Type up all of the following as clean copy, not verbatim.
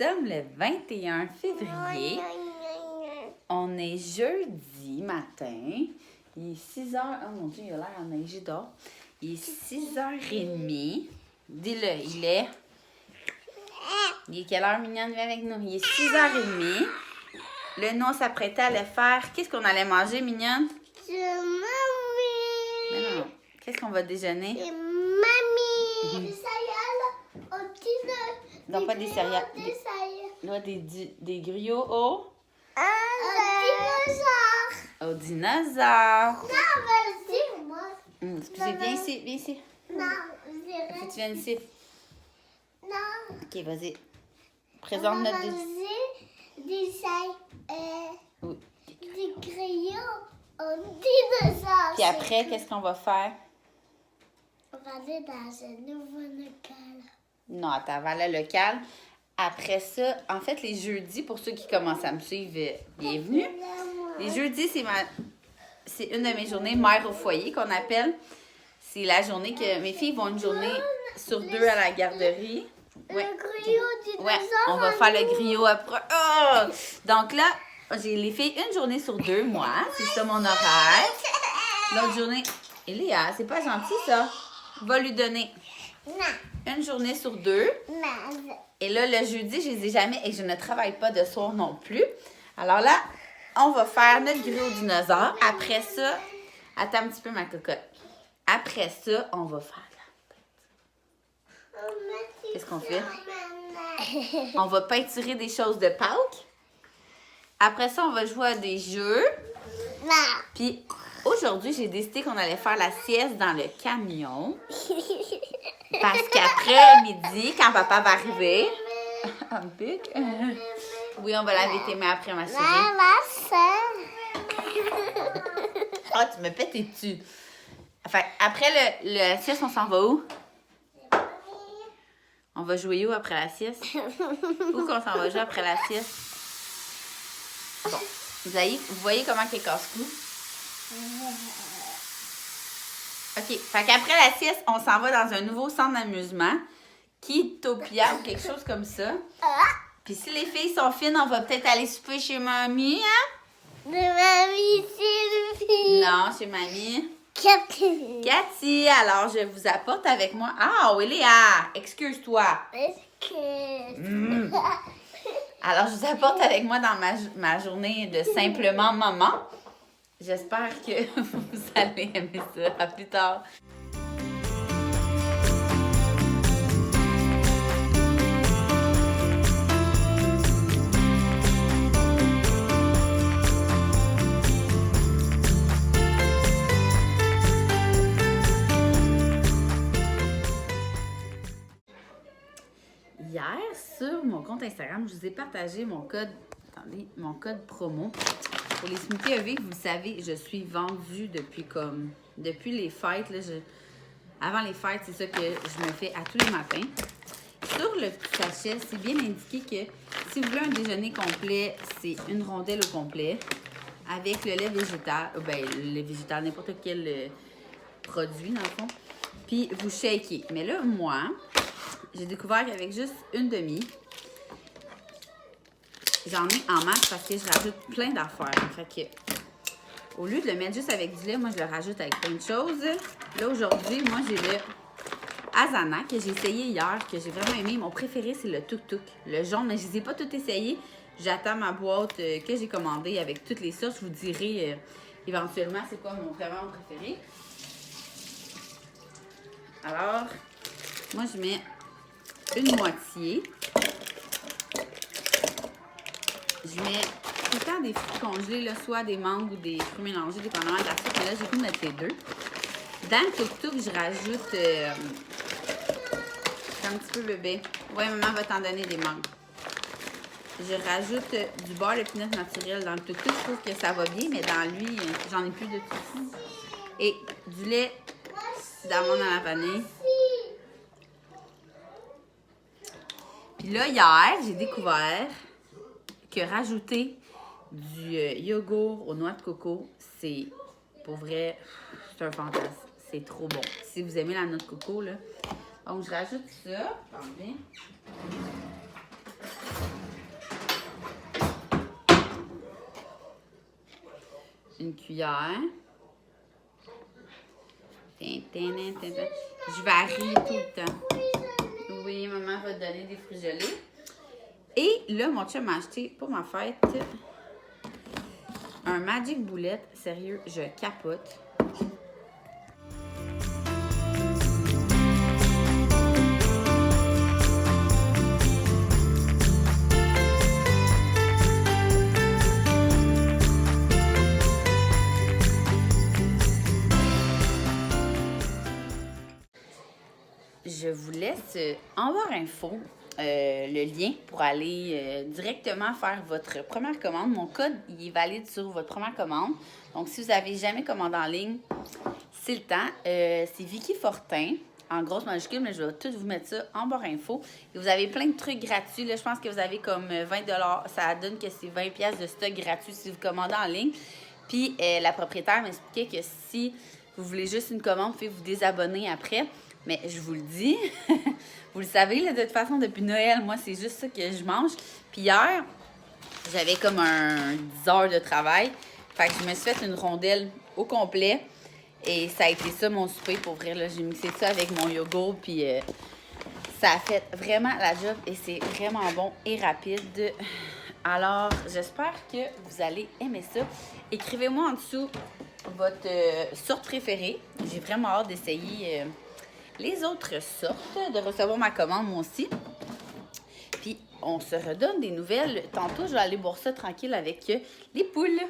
sommes le 21 février. On est jeudi matin. Il est 6h. Oh mon Dieu, il a l'air enneigé dehors. Il est 6h30. Dis-le, il est quelle heure, mignonne? Viens avec nous. Il est 6h30. Là, nous, on s'apprêtait à aller faire. Qu'est-ce qu'on allait manger, mignonne? Mais non. Qu'est-ce qu'on va déjeuner? Mamie! Des céréales au Non, pas des céréales. Là, des griots au dinosaure. Au dinosaure. Non, vas-y, moi. Excusez, viens ici, viens ici. Non, je dirais. Faut que tu viennes ici. Non. Ok, vas-y. Présente notre Oui. des crayons au dinosaure. Puis après, qu'est-ce qu'on va faire? On va aller dans un nouveau local. Non, attends, on va aller au local. Après ça, en fait, les jeudis, pour ceux qui commencent à me suivre, bienvenue. Les jeudis, c'est une de mes journées mère au foyer qu'on appelle. C'est la journée que mes filles vont une journée sur 2 à la garderie. Ouais. Le griot dinosaure. Ouais, on va faire le griot après. Oh! Donc là, j'ai les filles une journée sur 2, moi. C'est ça mon horaire. L'autre journée, Eléa, c'est pas gentil ça. Va lui donner une journée sur 2. Non. Et là, le jeudi, je les ai jamais et je ne travaille pas de soir non plus. Alors là, on va faire notre griot dinosaure. Après ça, attends un petit peu ma cocotte. Après ça, on va faire Qu'est-ce qu'on fait? On va peinturer des choses de Pâques. Après ça, on va jouer à des jeux. Puis aujourd'hui, j'ai décidé qu'on allait faire la sieste dans le camion. Parce qu'après midi, quand papa va arriver... Un pic? Oui, on va laver tes mains après, ma chérie. Ah, tu me pètes dessus. Enfin, après le sieste, on s'en va où? On va jouer où après la sieste? Où qu'on s'en va jouer après la sieste? Bon, vous voyez comment il casse-cou? OK, fait qu'après la sieste, on s'en va dans un nouveau centre d'amusement, Kittopia ou quelque chose comme ça. Puis si les filles sont fines, on va peut-être aller souper chez mamie, hein? Mamie, Sylvie. Non, chez mamie. Cathy. Cathy, alors je vous apporte avec moi. Ah, oui, Léa, excuse-toi. Alors, je vous apporte avec moi dans ma journée de simplement maman. J'espère que vous allez aimer ça. À plus tard. Hier, sur mon compte Instagram, je vous ai partagé mon code promo. Pour les smoothies EV, vous le savez, je suis vendue depuis les fêtes. Là, avant les fêtes, c'est ça que je me fais à tous les matins. Sur le petit sachet, c'est bien indiqué que si vous voulez un déjeuner complet, c'est une rondelle au complet avec le lait végétal, le lait végétal, n'importe quel produit dans le fond. Puis vous shakez. Mais là, moi, j'ai découvert qu'avec juste une demi, j'en ai en masse parce que je rajoute plein d'affaires. Fait que, au lieu de le mettre juste avec du lait, moi, je le rajoute avec plein de choses. Là, aujourd'hui, moi, j'ai le Asana que j'ai essayé hier, que j'ai vraiment aimé. Mon préféré, c'est le Tuk Tuk, le jaune. Mais je ne les ai pas toutes essayées. J'attends ma boîte que j'ai commandée avec toutes les sortes. Je vous dirai éventuellement c'est quoi vraiment mon préféré. Alors, moi, je mets une moitié. Je mets tout le temps des fruits congelés, là, soit des mangues ou des fruits mélangés, dépendamment de la soupe. Mais là, j'ai pu mettre les deux. Dans le tuk-tuk, je rajoute un petit peu bébé. Ouais, maman va t'en donner des mangues. Je rajoute du beurre de pinot naturel dans le tuk-tuk. Je trouve que ça va bien, mais dans lui, j'en ai plus de tout. Et du lait d'amande à la vanille. Puis là, hier, j'ai découvert que rajouter du yogourt aux noix de coco, c'est, pour vrai, c'est un fantasme. C'est trop bon. Si vous aimez la noix de coco, là. Donc, je rajoute ça. Attendez. une cuillère. Je varie tout le temps. Oui, maman va te donner des fruits gelés. Et là, mon chum m'a acheté pour ma fête un Magic Bullet. Sérieux, je capote. Je vous laisse en barre info le lien pour aller directement faire votre première commande. Mon code, il est valide sur votre première commande. Donc, si vous n'avez jamais commandé en ligne, c'est le temps. C'est Vicky Fortin, en grosse majuscule, mais je vais tout vous mettre ça en barre info. Et vous avez plein de trucs gratuits. Là, je pense que vous avez comme 20 $. Ça donne que c'est 20 pièces de stock gratuit si vous commandez en ligne. Puis, la propriétaire m'expliquait que si vous voulez juste une commande, vous pouvez vous désabonner après. Mais je vous le dis, vous le savez, là, de toute façon, depuis Noël, moi, c'est juste ça que je mange. Puis hier, j'avais comme 10 heures de travail. Fait que je me suis fait une rondelle au complet. Et ça a été ça, mon souper, pour vrai. Là, j'ai mixé ça avec mon yogourt. Puis ça a fait vraiment la job. Et c'est vraiment bon et rapide. Alors, j'espère que vous allez aimer ça. Écrivez-moi en dessous votre sorte préférée. J'ai vraiment hâte d'essayer les autres sortes, de recevoir ma commande, moi aussi. Puis, on se redonne des nouvelles. Tantôt, je vais aller boire ça tranquille avec les poules.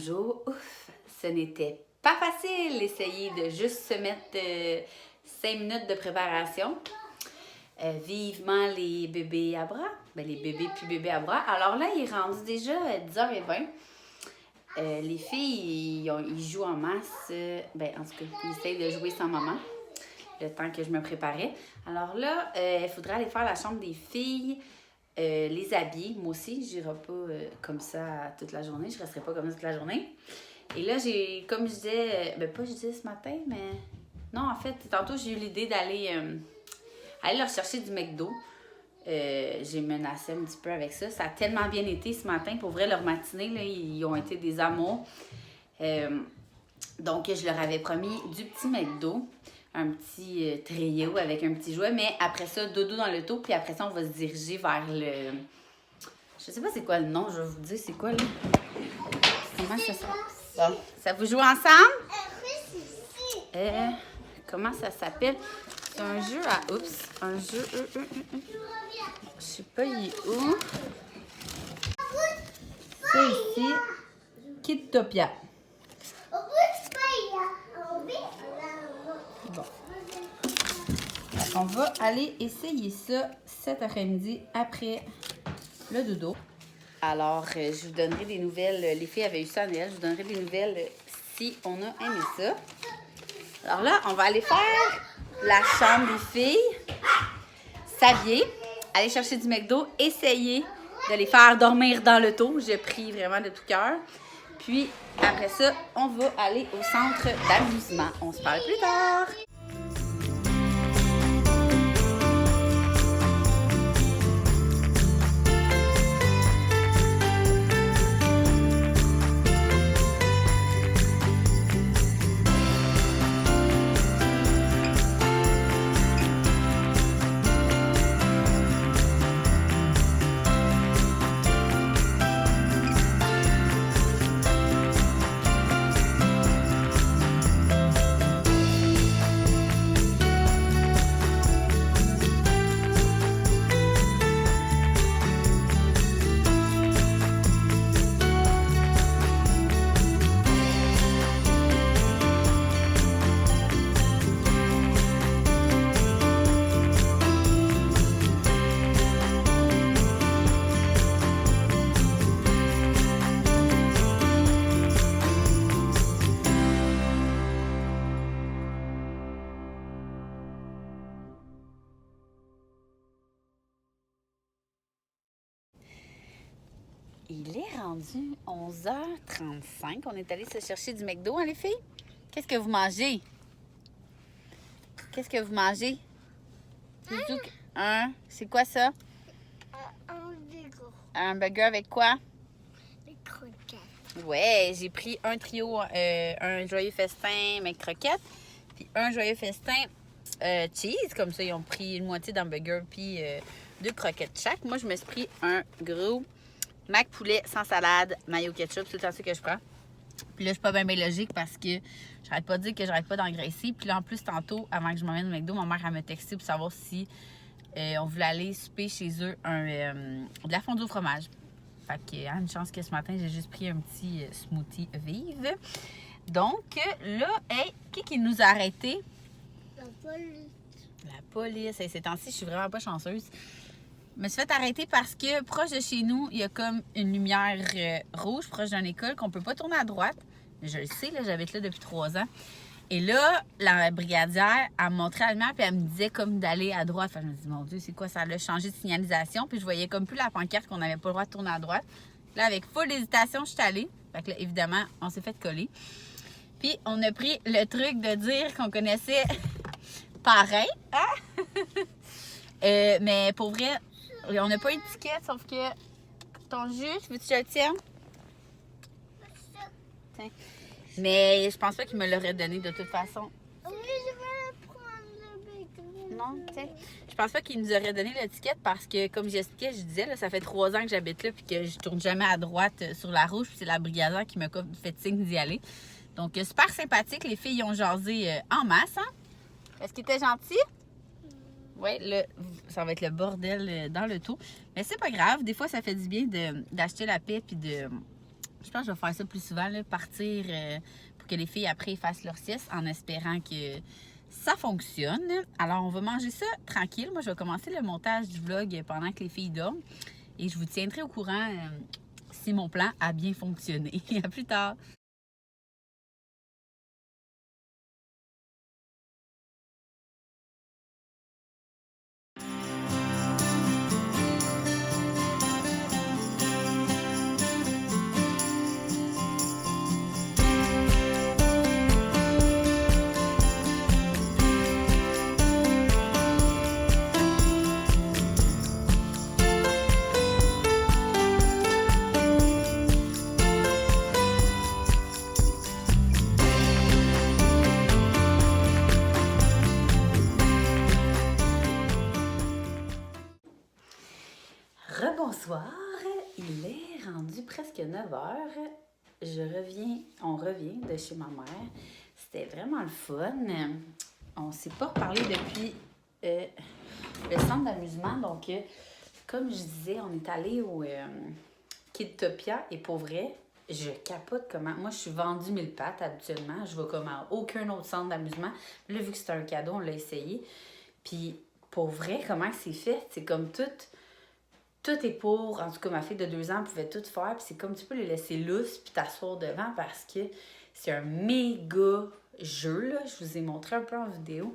bonjour. Ouf, ce n'était pas facile d'essayer de juste se mettre 5 minutes de préparation. Vivement les bébés à bras. Ben, les bébés puis bébés à bras. Alors là, il est rendu déjà 10h20. Les filles, ils jouent en masse. Ben, en tout cas, ils essayent de jouer sans maman. Le temps que je me préparais. Alors là, il faudrait aller faire la chambre des filles. Les habiller. Moi aussi, je n'irai pas comme ça toute la journée. Je ne resterai pas comme ça toute la journée. Et là, comme je disais, pas je disais ce matin, mais non, en fait, tantôt, j'ai eu l'idée d'aller leur chercher du McDo. J'ai menacé un petit peu avec ça. Ça a tellement bien été ce matin. Pour vrai, leur matinée, là, ils ont été des amours. Donc, je leur avais promis du petit McDo. Un petit trio avec un petit jouet, mais après ça, dodo dans l'auto, puis après ça, on va se diriger vers le... Je sais pas c'est quoi le nom, je vais vous dire c'est quoi, là. Comment ça s'appelle? Bon, ça vous joue ensemble? Comment ça s'appelle? C'est un jeu à... Oups, un jeu... Je sais pas, il est où? Ça ici, Kidtopia. Bon. On va aller essayer ça cet après-midi après le dodo. Alors, je vous donnerai des nouvelles. Les filles avaient eu ça à Noël. Je vous donnerai des nouvelles si on a aimé ça. Alors là, on va aller faire la chambre des filles, s'habiller, aller chercher du McDo, essayer de les faire dormir dans l'auto. J'ai pris vraiment de tout cœur. Puis, après ça, on va aller au centre d'amusement. On se parle plus tard! Il est rendu 11h35. On est allé se chercher du McDo, hein, les filles? Qu'est-ce que vous mangez? Qu'est-ce que vous mangez? C'est quoi ça? Un burger. Un burger avec quoi? Des croquettes. Ouais, j'ai pris un trio, un joyeux festin, mais croquettes, puis un joyeux festin cheese. Comme ça, ils ont pris une moitié d'hamburger, puis 2 croquettes chaque. Moi, je me suis pris un gros mac poulet sans salade, mayo ketchup, c'est tout le temps ça que je prends. Puis là, je suis pas bien logique parce que j'arrête pas de dire que j'arrête pas d'engraisser. Puis là, en plus, tantôt, avant que je m'emmène au McDo, ma mère, elle m'a texté pour savoir si on voulait aller souper chez eux de la fondue au fromage. Fait que, une chance que ce matin, j'ai juste pris un petit smoothie vive. Donc, là, hey, qui nous a arrêtés? La police. La police. Hey, ces temps-ci, je suis vraiment pas chanceuse. Je me suis fait arrêter parce que proche de chez nous, il y a comme une lumière rouge proche d'une école qu'on peut pas tourner à droite. Je le sais, là, j'habite là depuis 3 ans. Et là, la brigadière, elle me montrait la lumière puis elle me disait comme d'aller à droite. Enfin, je me dis, mon Dieu, c'est quoi ça? Elle a changé de signalisation. Puis je voyais comme plus la pancarte qu'on n'avait pas le droit de tourner à droite. Là, avec full hésitation, je suis allée. Fait que là, évidemment, on s'est fait coller. Puis on a pris le truc de dire qu'on connaissait pareil. Hein? Mais pour vrai, on n'a pas eu d'étiquette, sauf que ton jus, veux-tu que je le tienne? Tiens. Mais je pense pas qu'il me l'aurait donné de toute façon. Oui, je vais prendre le bacon. Non, tiens. Je pense pas qu'il nous aurait donné l'étiquette parce que, comme j'expliquais, je disais, là, ça fait 3 ans que j'habite là puis que je tourne jamais à droite sur la rouge. Puis c'est la brigadière qui m'a fait signe d'y aller. Donc, super sympathique. Les filles ont jasé en masse. Hein? Est-ce qu'ils étaient gentils? Oui, ça va être le bordel dans le tout. Mais c'est pas grave. Des fois, ça fait du bien d'acheter la paix puis de Je pense que je vais faire ça plus souvent, là, partir pour que les filles après fassent leur sieste en espérant que ça fonctionne. Alors, on va manger ça tranquille. Moi, je vais commencer le montage du vlog pendant que les filles dorment et je vous tiendrai au courant si mon plan a bien fonctionné. À plus tard! Rebonsoir, il est rendu presque 9h. On revient de chez ma mère. C'était vraiment le fun. On ne s'est pas reparlé depuis le centre d'amusement. Donc, comme je disais, on est allé au Kidtopia et pour vrai, je capote comment. Moi, je suis vendue 1000 pattes habituellement. Je vais comme à aucun autre centre d'amusement. Là, vu que c'était un cadeau, on l'a essayé. Puis, pour vrai, comment c'est fait? C'est comme tout est pour, en tout cas ma fille de 2 ans pouvait tout faire, puis c'est comme tu peux les laisser lousses puis t'asseoir devant parce que c'est un méga jeu, là. Je vous ai montré un peu en vidéo,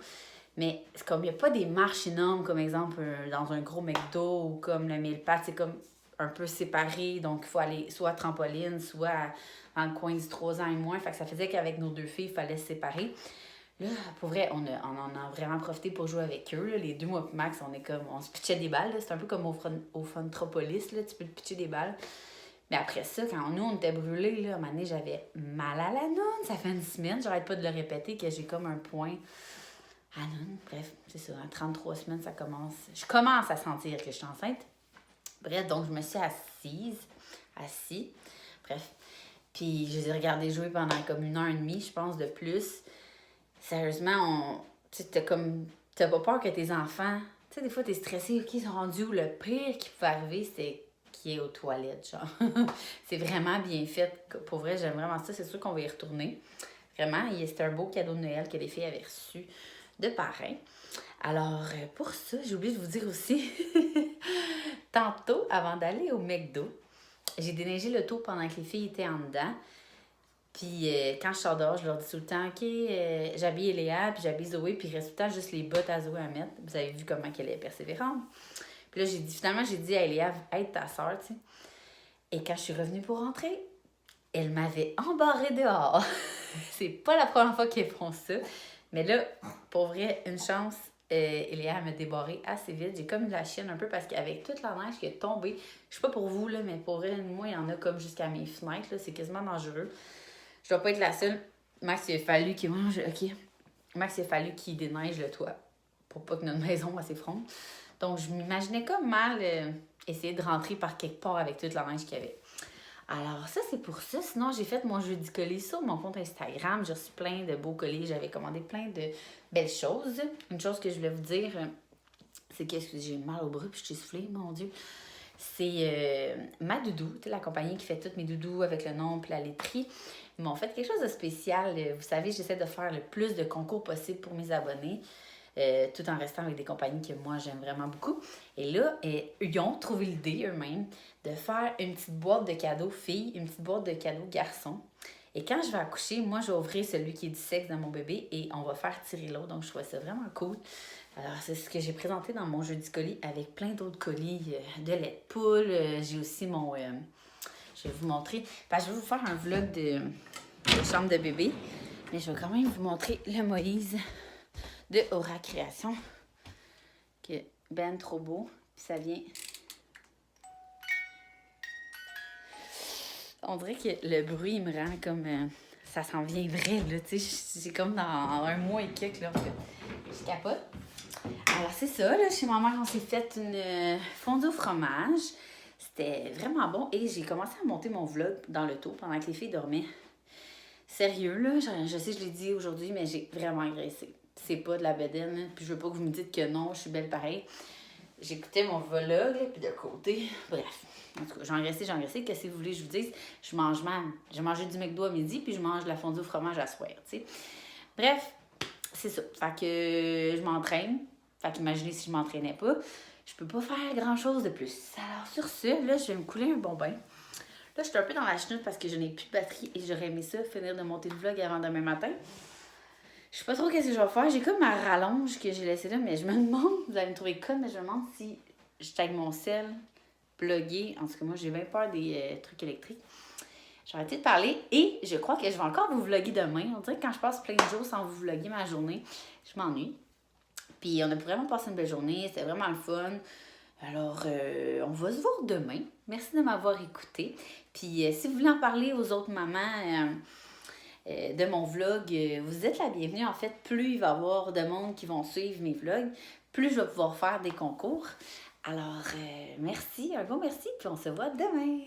mais c'est comme il n'y a pas des marches énormes comme exemple dans un gros McDo ou comme le 1000 pattes, c'est comme un peu séparé, donc il faut aller soit à trampoline, soit dans le coin du 3 ans et moins, fait que ça faisait qu'avec nos 2 filles, il fallait se séparer. Là, pour vrai, on en a vraiment profité pour jouer avec eux. Là. Les 2 mois max, on se pitchait des balles. C'est un peu comme au Funtropolis, là, tu peux te pitcher des balles. Mais après ça, quand nous, on était brûlés, là, à un moment donné, j'avais mal à la noune. Ça fait une semaine, j'arrête pas de le répéter, que j'ai comme un point à noune. Bref, c'est ça, en 33 semaines, ça commence. Je commence à sentir que je suis enceinte. Bref, donc je me suis assis. Bref. Puis je les ai regardés jouer pendant comme 1h30, je pense, de plus. Sérieusement, tu sais, t'as pas peur que tes enfants, tu sais, des fois, t'es stressé, OK, ils sont rendus où? Le pire qui peut arriver, c'est qu'il est aux toilettes, genre. C'est vraiment bien fait. Pour vrai, j'aime vraiment ça. C'est sûr qu'on va y retourner. Vraiment, c'était un beau cadeau de Noël que les filles avaient reçu de parrain. Alors, pour ça, j'ai oublié de vous dire aussi, tantôt, avant d'aller au McDo, j'ai déneigé le tour pendant que les filles étaient en dedans. Puis quand je sors dehors, je leur dis tout le temps, OK, j'habille Léa, puis j'habille Zoé, puis il reste tout le temps juste les bottes à Zoé à mettre. Vous avez vu comment elle est persévérante. Puis là, j'ai dit à Léa, aide ta soeur, tu sais. Et quand je suis revenue pour rentrer, elle m'avait embarrée dehors. C'est pas la première fois qu'elles font ça. Mais là, pour vrai, une chance, Léa m'a débarré assez vite. J'ai comme eu la chienne un peu parce qu'avec toute la neige qui est tombée, je sais pas pour vous, là, mais pour vrai, moi, il y en a comme jusqu'à mes fenêtres, là. C'est quasiment dangereux. Je dois pas être la seule. Max, il a fallu qu'il déneige le toit pour pas que notre maison s'effondre. Donc, je m'imaginais comme mal essayer de rentrer par quelque part avec toute la neige qu'il y avait. Alors, ça, c'est pour ça. Sinon, j'ai fait mon jeudi colis sur mon compte Instagram. J'ai reçu plein de beaux colis. J'avais commandé plein de belles choses. Une chose que je voulais vous dire, c'est que j'ai mal au bras puis je suis soufflée, mon Dieu. C'est ma doudou, tu sais, la compagnie qui fait toutes mes doudous avec le nom et la laiterie. Ils m'ont fait quelque chose de spécial. Vous savez, j'essaie de faire le plus de concours possible pour mes abonnés, tout en restant avec des compagnies que moi, j'aime vraiment beaucoup. Et là, ils ont trouvé l'idée eux-mêmes de faire une petite boîte de cadeaux filles, une petite boîte de cadeaux garçons. Et quand je vais accoucher, moi, je vais ouvrir celui qui est du sexe dans mon bébé et on va faire tirer l'autre. Donc, je trouve ça vraiment cool. Alors, c'est ce que j'ai présenté dans mon jeudi colis avec plein d'autres colis de lait de poule. J'ai aussi mon... je vais vous montrer. Parce que je vais vous faire un vlog de chambre de bébé. Mais je vais quand même vous montrer le Moïse de Aura Création. Que ben trop beau. Puis ça vient... On dirait que le bruit me rend comme... ça s'en vient vrai, là. Tu sais, c'est comme dans un mois et quelques, là. Je capote. Alors, c'est ça, là. Chez ma mère, on s'est fait une fondue au fromage. C'était vraiment bon. Et j'ai commencé à monter mon vlog dans le taux pendant que les filles dormaient. Sérieux, là. Je sais, je l'ai dit aujourd'hui, mais j'ai vraiment engraissé. C'est pas de la bedaine, là. Puis je veux pas que vous me dites que non, je suis belle pareil. j'écoutais mon vlog, là, puis de côté, bref. En tout cas, j'ai engraissé. Qu'est-ce que vous voulez que je vous dise? J'ai mangé du McDo à midi, puis je mange de la fondue au fromage à soir, tu sais. Bref, c'est ça. Fait que je m'entraîne. Fait qu'imaginez si je m'entraînais pas. Je peux pas faire grand-chose de plus. Alors, sur ce, là, je vais me couler un bon bain. Là, je suis un peu dans la chenoute parce que je n'ai plus de batterie et j'aurais aimé ça, finir de monter le vlog avant demain matin. Je sais pas trop qu'est-ce que je vais faire. J'ai comme ma rallonge que j'ai laissée là, mais je me demande, vous allez me trouver conne, mais je me demande si je tag mon sel plugué. En tout cas, moi, j'ai bien peur des trucs électriques. J'ai arrêté de parler et je crois que je vais encore vous vlogger demain. On dirait que quand je passe plein de jours sans vous vlogger ma journée, je m'ennuie. Puis on a vraiment passé une belle journée, c'était vraiment le fun. Alors, on va se voir demain. Merci de m'avoir écouté. Puis si vous voulez en parler aux autres mamans de mon vlog, vous êtes la bienvenue. En fait, plus il va y avoir de monde qui vont suivre mes vlogs, plus je vais pouvoir faire des concours. Alors, merci, un gros merci, puis on se voit demain.